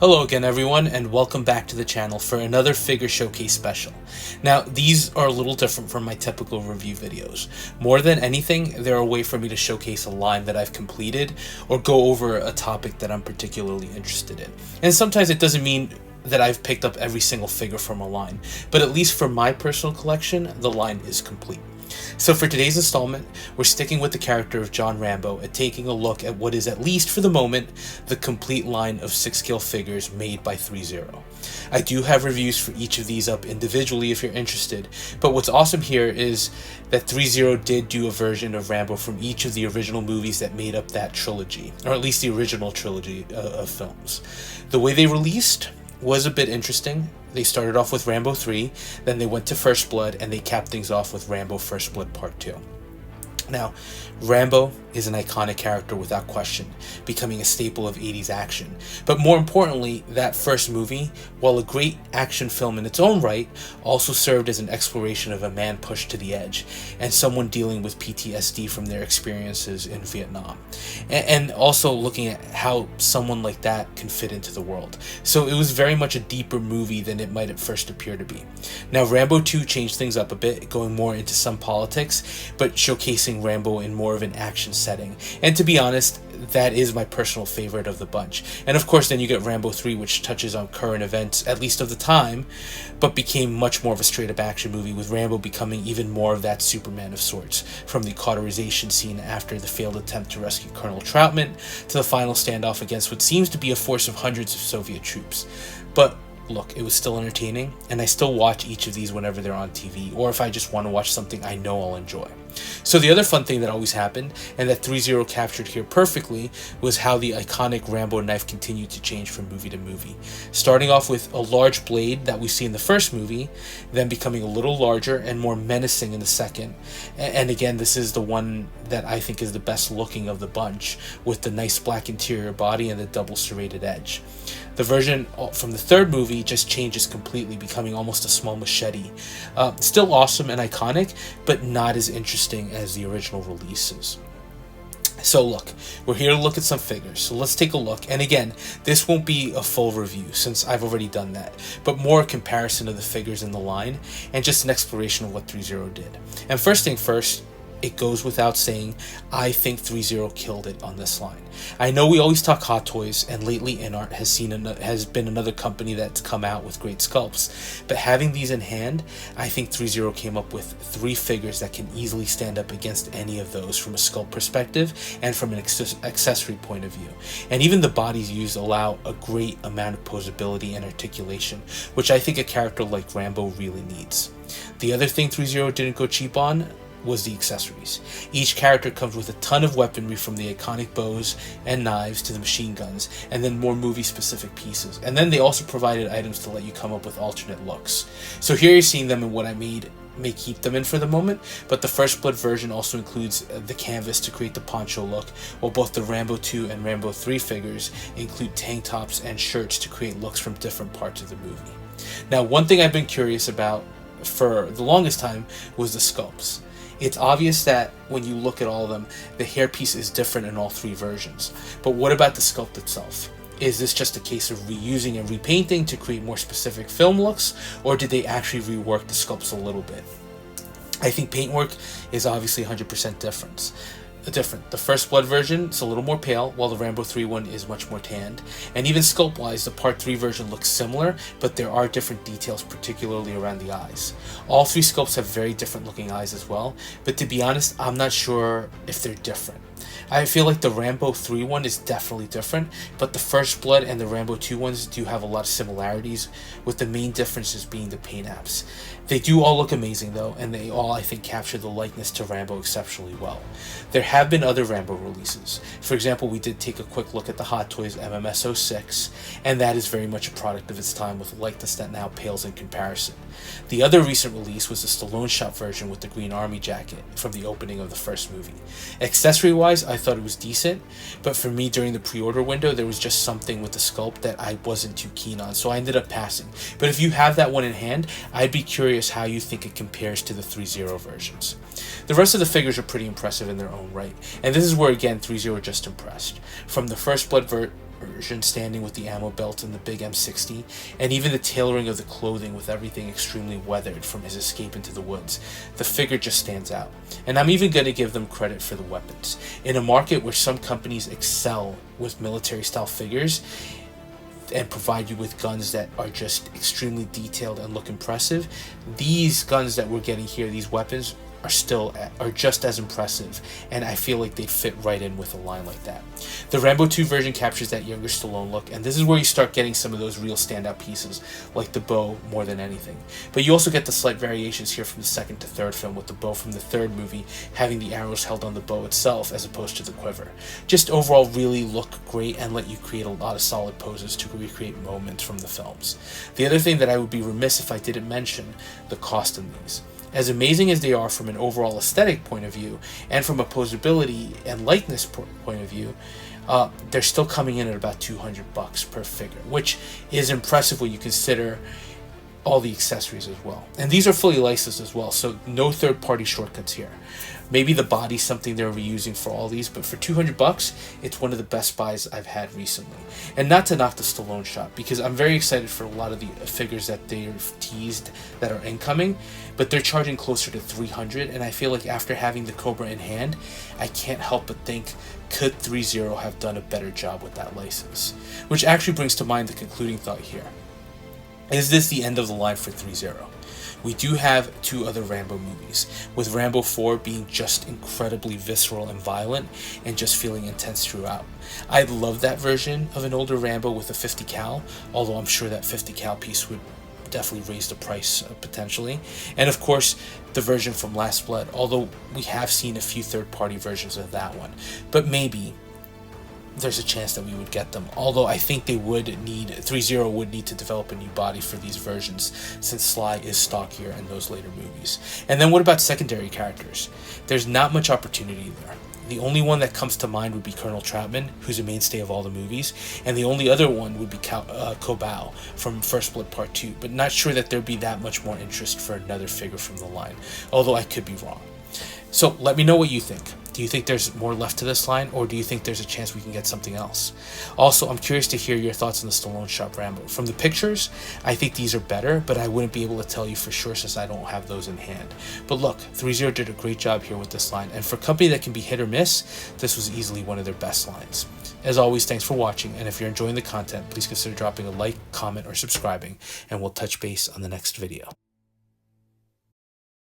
Hello again everyone, and welcome back to the channel for another figure showcase special. Now, these are a little different from my typical review videos. More than anything, they're a way for me to showcase a line that I've completed or go over a topic that I'm particularly interested in. And sometimes it doesn't mean that I've picked up every single figure from a line, but at least for my personal collection, the line is complete. So for today's installment, we're sticking with the character of John Rambo and taking a look at what is, at least for the moment, the complete line of 6-scale figures made by Threezero. I do have reviews for each of these up individually if you're interested, but what's awesome here is that Threezero did do a version of Rambo from each of the original movies that made up that trilogy, or at least the original trilogy of films. The way they released was a bit interesting. They started off with Rambo 3, then they went to First Blood, and they capped things off with Rambo First Blood Part 2. Now, Rambo is an iconic character without question, becoming a staple of 80s action. But more importantly, that first movie, while a great action film in its own right, also served as an exploration of a man pushed to the edge and someone dealing with PTSD from their experiences in Vietnam. And also looking at how someone like that can fit into the world. So it was very much a deeper movie than it might at first appear to be. Now, Rambo 2 changed things up a bit, going more into some politics, but showcasing Rambo in more of an action setting. And to be honest, that is my personal favorite of the bunch. And of course then you get Rambo 3, which touches on current events, at least of the time, but became much more of a straight up action movie, with Rambo becoming even more of that Superman of sorts, from the cauterization scene after the failed attempt to rescue Colonel Troutman to the final standoff against what seems to be a force of hundreds of Soviet troops. But look, it was still entertaining, and I still watch each of these whenever they're on TV, or if I just want to watch something I know I'll enjoy. So the other fun thing that always happened, and that Threezero captured here perfectly, was how the iconic Rambo knife continued to change from movie to movie. Starting off with a large blade that we see in the first movie, then becoming a little larger and more menacing in the second. And again, this is the one that I think is the best looking of the bunch, with the nice black interior body and the double serrated edge. The version from the third movie just changes completely, becoming almost a small machete. Still awesome and iconic, but not as interesting as the original releases. So look, we're here to look at some figures, so let's take a look. And again, this won't be a full review since I've already done that, but more a comparison of the figures in the line and just an exploration of what Threezero did. And first thing first, it goes without saying, I think Threezero killed it on this line. I know we always talk Hot Toys, and lately InArt has been another company that's come out with great sculpts, but having these in hand, I think Threezero came up with 3 figures that can easily stand up against any of those from a sculpt perspective and from an accessory point of view. And even the bodies used allow a great amount of posability and articulation, which I think a character like Rambo really needs. The other thing Threezero didn't go cheap on was the accessories. Each character comes with a ton of weaponry, from the iconic bows and knives to the machine guns, and then more movie specific pieces. And then they also provided items to let you come up with alternate looks. So here you're seeing them in what I may keep them in for the moment, but the First Blood version also includes the canvas to create the poncho look, while both the Rambo 2 and Rambo 3 figures include tank tops and shirts to create looks from different parts of the movie. Now, one thing I've been curious about for the longest time was the sculpts. It's obvious that when you look at all of them, the hairpiece is different in all 3 versions. But what about the sculpt itself? Is this just a case of reusing and repainting to create more specific film looks, or did they actually rework the sculpts a little bit? I think paintwork is obviously 100% different. The First Blood version is a little more pale, while the Rambo 3 one is much more tanned. And even sculpt-wise, the Part 3 version looks similar, but there are different details, particularly around the eyes. All 3 sculpts have very different looking eyes as well, but to be honest, I'm not sure if they're different. I feel like the Rambo 3 one is definitely different, but the First Blood and the Rambo 2 ones do have a lot of similarities, with the main differences being the paint apps. They do all look amazing though, and they all, I think, capture the likeness to Rambo exceptionally well. There have been other Rambo releases. For example, we did take a quick look at the Hot Toys MMS 06, and that is very much a product of its time, with a likeness that now pales in comparison. The other recent release was the Stallone shot version with the Green Army jacket from the opening of the first movie. Accessory wise, I thought it was decent, but for me during the pre-order window, there was just something with the sculpt that I wasn't too keen on, so I ended up passing. But if you have that one in hand, I'd be curious how you think it compares to the Threezero versions. The rest of the figures are pretty impressive in their own right, and this is where again Threezero just impressed. From the First Blood version standing with the ammo belt and the big M60, and even the tailoring of the clothing with everything extremely weathered from his escape into the woods. The figure just stands out. And I'm even going to give them credit for the weapons. In a market where some companies excel with military style figures and provide you with guns that are just extremely detailed and look impressive, these guns that we're getting here, these weapons, are just as impressive, and I feel like they fit right in with a line like that. The Rambo 2 version captures that younger Stallone look, and this is where you start getting some of those real standout pieces, like the bow more than anything. But you also get the slight variations here from the second to third film, with the bow from the third movie having the arrows held on the bow itself as opposed to the quiver. Just overall really look great and let you create a lot of solid poses to recreate moments from the films. The other thing that I would be remiss if I didn't mention, the cost in these. As amazing as they are from an overall aesthetic point of view and from a posability and likeness point of view, they're still coming in at about $200 per figure, which is impressive when you consider all the accessories as well. And these are fully licensed as well, so no third-party shortcuts here. Maybe the body's something they're reusing for all these, but for $200, it's one of the best buys I've had recently. And not to knock the Stallone shop, because I'm very excited for a lot of the figures that they've teased that are incoming, but they're charging closer to $300, and I feel like after having the Cobra in hand, I can't help but think, could Threezero have done a better job with that license? Which actually brings to mind the concluding thought here. Is this the end of the line for Threezero? We do have two other Rambo movies, with Rambo 4 being just incredibly visceral and violent, and just feeling intense throughout. I'd love that version of an older Rambo with a 50 cal, although I'm sure that 50 cal piece would definitely raise the price potentially. And of course, the version from Last Blood, although we have seen a few third-party versions of that one. But maybe there's a chance that we would get them, although I think Threezero would need to develop a new body for these versions, since Sly is stockier in those later movies. And then what about secondary characters? There's not much opportunity there. The only one that comes to mind would be Colonel Troutman, who's a mainstay of all the movies, and the only other one would be Kobau from First Blood Part 2, but not sure that there'd be that much more interest for another figure from the line, although I could be wrong. So let me know what you think. Do you think there's more left to this line, or do you think there's a chance we can get something else? Also, I'm curious to hear your thoughts on the Stallone Shop Rambo. From the pictures, I think these are better, but I wouldn't be able to tell you for sure since I don't have those in hand. But look, Threezero did a great job here with this line, and for a company that can be hit or miss, this was easily one of their best lines. As always, thanks for watching, and if you're enjoying the content, please consider dropping a like, comment, or subscribing, and we'll touch base on the next video.